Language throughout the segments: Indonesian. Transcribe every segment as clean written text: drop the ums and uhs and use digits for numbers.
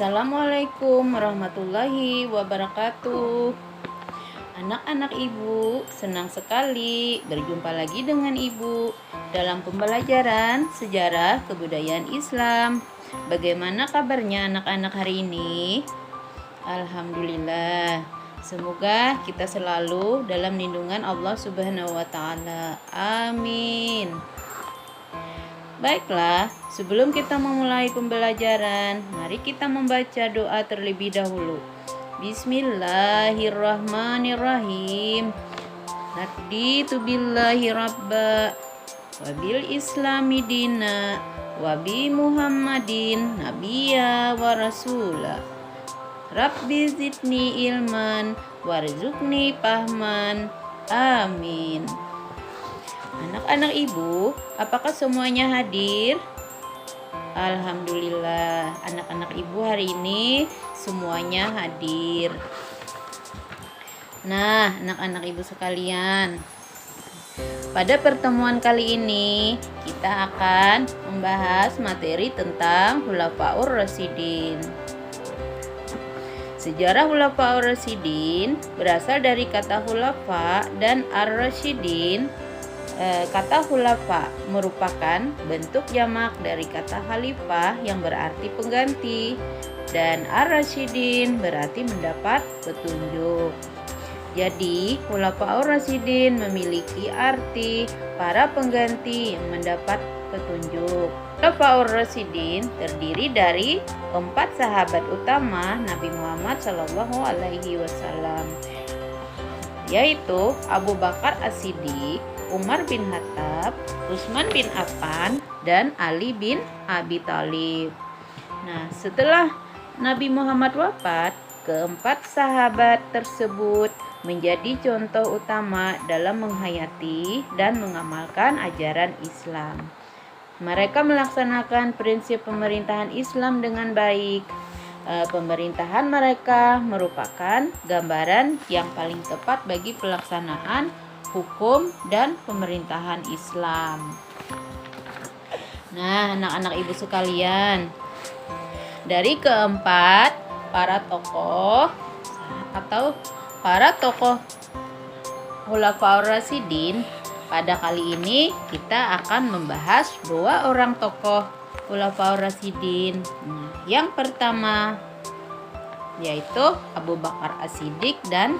Assalamualaikum warahmatullahi wabarakatuh. Anak-anak ibu, senang sekali berjumpa lagi dengan ibu dalam pembelajaran sejarah kebudayaan Islam. Bagaimana kabarnya anak-anak hari ini? Alhamdulillah. Semoga kita selalu dalam lindungan Allah Subhanahu wa taala. Amin. Baiklah, sebelum kita memulai pembelajaran, mari kita membaca doa terlebih dahulu. Bismillahirrahmanirrahim. Raditu billahi rabba wa bil islami dina wa bi Muhammadin nabiyya wa rasula. Rabbi zidni ilman warzuqni fahman. Amin. Anak-anak ibu, apakah semuanya hadir? Alhamdulillah, anak-anak ibu hari ini semuanya hadir. Nah, anak-anak ibu sekalian, pada pertemuan kali ini kita akan membahas materi tentang Khulafaur Rasyidin. Sejarah Khulafaur Rasyidin berasal dari kata khulafa dan ar-rasyidin. Kata khulafa merupakan bentuk jamak dari kata khalifah yang berarti pengganti, dan ar-rasyidin berarti mendapat petunjuk. Jadi khulafaur rasyidin memiliki arti para pengganti yang mendapat petunjuk. Khulafaur rasyidin terdiri dari 4 sahabat utama Nabi Muhammad SAW, yaitu Abu Bakar As-Siddiq, Umar bin Khattab, Utsman bin Affan, dan Ali bin Abi Thalib. Nah, setelah Nabi Muhammad wafat, keempat sahabat tersebut menjadi contoh utama dalam menghayati dan mengamalkan ajaran Islam. Mereka melaksanakan prinsip pemerintahan Islam dengan baik. Pemerintahan mereka merupakan gambaran yang paling tepat bagi pelaksanaan hukum dan pemerintahan Islam. Nah, anak-anak ibu sekalian, dari keempat para tokoh Khulafaur Rasyidin, pada kali ini kita akan membahas 2 orang tokoh Khulafaur Rasyidin. Yang pertama yaitu Abu Bakar As-Siddiq dan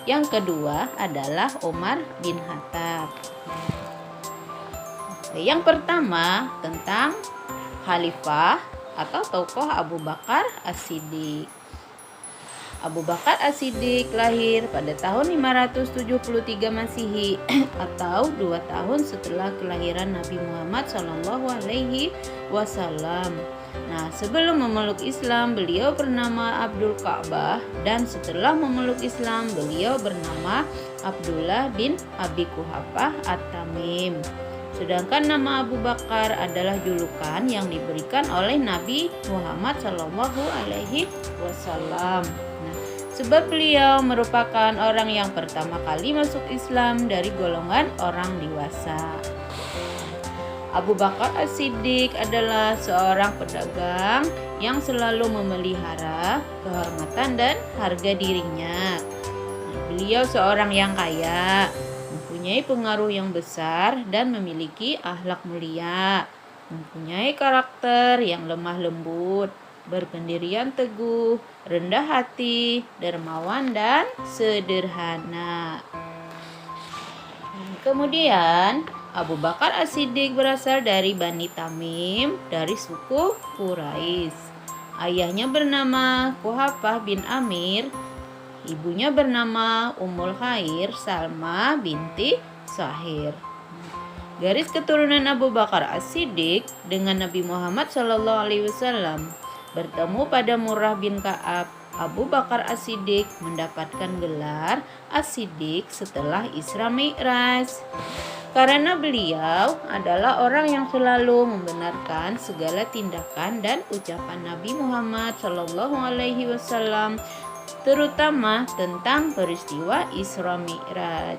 yang kedua adalah Umar bin Khattab. Yang pertama tentang khalifah atau tokoh Abu Bakar As-Siddiq. Abu Bakar As-Siddiq lahir pada tahun 573 Masehi atau 2 tahun setelah kelahiran Nabi Muhammad SAW. Nah, sebelum memeluk Islam, beliau bernama Abdul Ka'bah, dan setelah memeluk Islam, beliau bernama Abdullah bin Abi Quhafah At-Tamim. Sedangkan nama Abu Bakar adalah julukan yang diberikan oleh Nabi Muhammad SAW. Nah, sebab beliau merupakan orang yang pertama kali masuk Islam dari golongan orang dewasa. Abu Bakar As-Siddiq adalah seorang pedagang yang selalu memelihara kehormatan dan harga dirinya. Beliau seorang yang kaya, mempunyai pengaruh yang besar dan memiliki akhlak mulia, mempunyai karakter yang lemah lembut, berpendirian teguh, rendah hati, dermawan dan sederhana. Kemudian Abu Bakar As-Siddiq berasal dari Bani Tamim, dari suku Quraisy. Ayahnya bernama Quhafah bin Amir, ibunya bernama Ummul Khair Salma binti Sahir. Garis keturunan Abu Bakar As-Siddiq dengan Nabi Muhammad SAW bertemu pada Murrah bin Ka'ab. Abu Bakar As-Siddiq mendapatkan gelar As-Siddiq setelah Isra Mi'raj, karena beliau adalah orang yang selalu membenarkan segala tindakan dan ucapan Nabi Muhammad SAW, terutama tentang peristiwa Isra Mi'raj.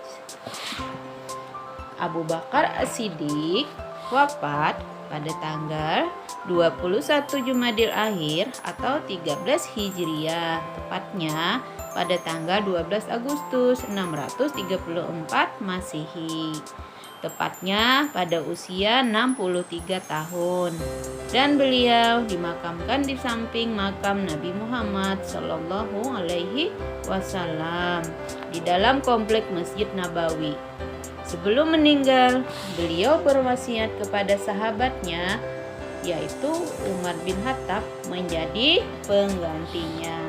Abu Bakar As-Siddiq wafat pada tanggal 21 Jumadil Akhir atau 13 Hijriah, tepatnya pada tanggal 12 Agustus 634 Masehi. Tepatnya pada usia 63 tahun. Dan beliau dimakamkan di samping makam Nabi Muhammad Sallallahu Alaihi Wasallam di dalam komplek Masjid Nabawi. Sebelum meninggal, beliau berwasiat kepada sahabatnya, yaitu Umar bin Khattab, menjadi penggantinya.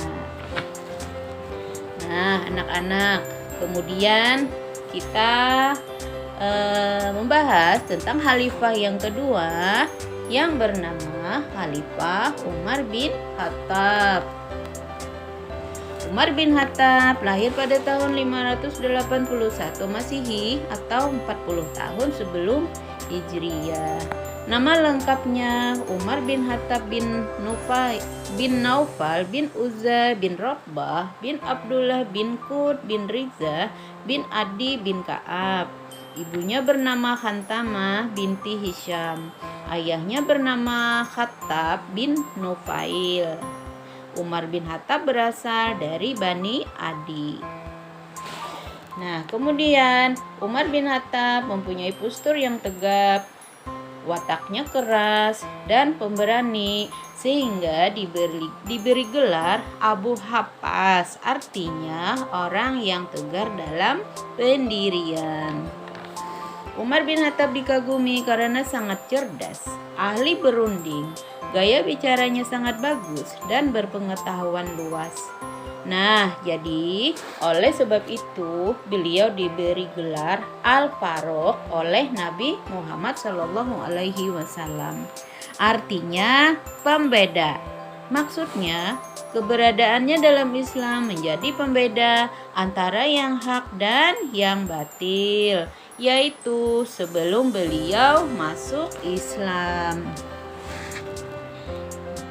Nah, anak-anak, kemudian kita membahas tentang khalifah yang kedua yang bernama Khalifah Umar bin Khattab. Umar bin Khattab lahir pada tahun 581 Masehi atau 40 tahun sebelum Hijriyah. Nama lengkapnya Umar bin Khattab bin Naufal bin Uzza bin Rabbah bin Abdullah bin Qud bin Riza bin Adi bin Ka'ab. Ibunya bernama Khantamah binti Hisham. Ayahnya bernama Khattab bin Nufail. Umar bin Khattab berasal dari Bani Adi. Nah, kemudian Umar bin Khattab mempunyai postur yang tegap, wataknya keras dan pemberani, sehingga diberi gelar Abu Hafs, artinya orang yang tegar dalam pendirian. Umar bin Khattab dikagumi karena sangat cerdas, ahli berunding, gaya bicaranya sangat bagus, dan berpengetahuan luas. Nah, jadi oleh sebab itu beliau diberi gelar Al-Faruq oleh Nabi Muhammad Sallallahu Alaihi Wasallam. Artinya pembeda. Maksudnya keberadaannya dalam Islam menjadi pembeda antara yang hak dan yang batil, yaitu sebelum beliau masuk Islam.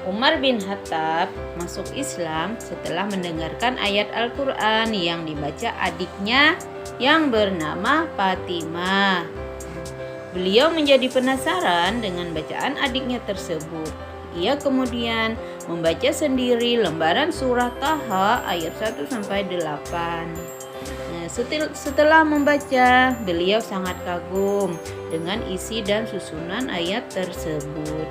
Umar bin Khattab masuk Islam setelah mendengarkan ayat Al-Quran yang dibaca adiknya yang bernama Fatimah. Beliau menjadi penasaran dengan bacaan adiknya tersebut. Ia kemudian membaca sendiri lembaran surah Taha ayat 1-8. Setelah membaca, beliau sangat kagum dengan isi dan susunan ayat tersebut.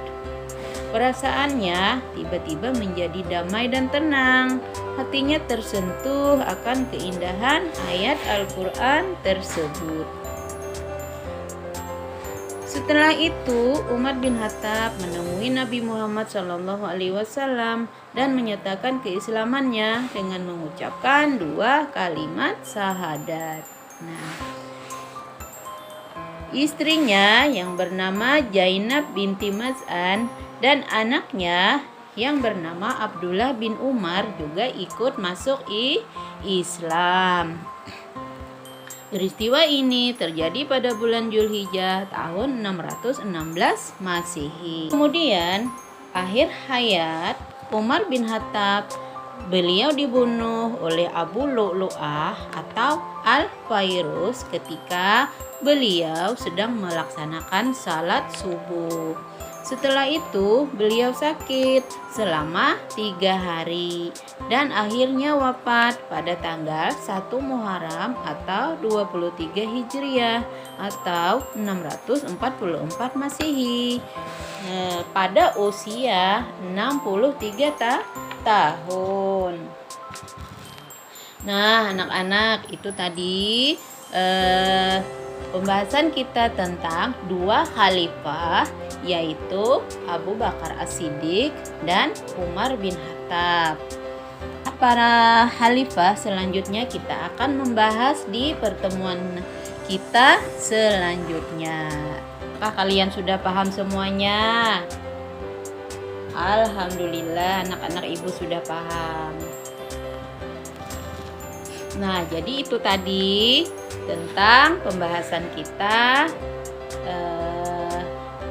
Perasaannya tiba-tiba menjadi damai dan tenang. Hatinya tersentuh akan keindahan ayat Al-Quran tersebut. Setelah itu, Umar bin Khattab menemui Nabi Muhammad SAW dan menyatakan keislamannya dengan mengucapkan 2 kalimat syahadat. Nah, istrinya yang bernama Zainab binti Maz'an dan anaknya yang bernama Abdullah bin Umar juga ikut masuk Islam. Peristiwa ini terjadi pada bulan Zulhijjah tahun 616 Masehi. Kemudian, akhir hayat Umar bin Khattab, beliau dibunuh oleh Abu Lu'lu'ah atau Al-Fairuz ketika beliau sedang melaksanakan salat subuh. Setelah itu beliau sakit selama 3 hari dan akhirnya wafat pada tanggal 1 Muharram atau 23 Hijriah atau 644 Masehi pada usia 63 tahun. Nah, anak-anak, itu tadi pembahasan kita tentang 2 khalifah, yaitu Abu Bakar As-Siddiq dan Umar bin Khattab. Para khalifah selanjutnya kita akan membahas di pertemuan kita selanjutnya. Apakah kalian sudah paham semuanya? Alhamdulillah, anak-anak ibu sudah paham. Nah, jadi itu tadi tentang pembahasan kita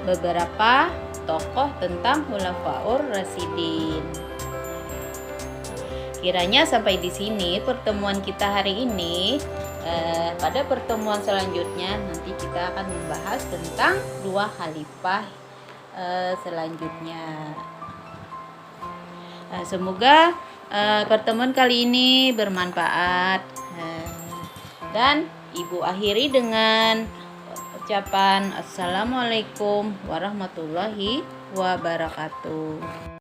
beberapa tokoh tentang Khulafaur Rasyidin. Kiranya sampai di sini pertemuan kita hari ini. Pada pertemuan selanjutnya nanti kita akan membahas tentang 2 khalifah selanjutnya. Semoga pertemuan kali ini bermanfaat. Dan Ibu akhiri dengan ucapan Assalamualaikum warahmatullahi wabarakatuh.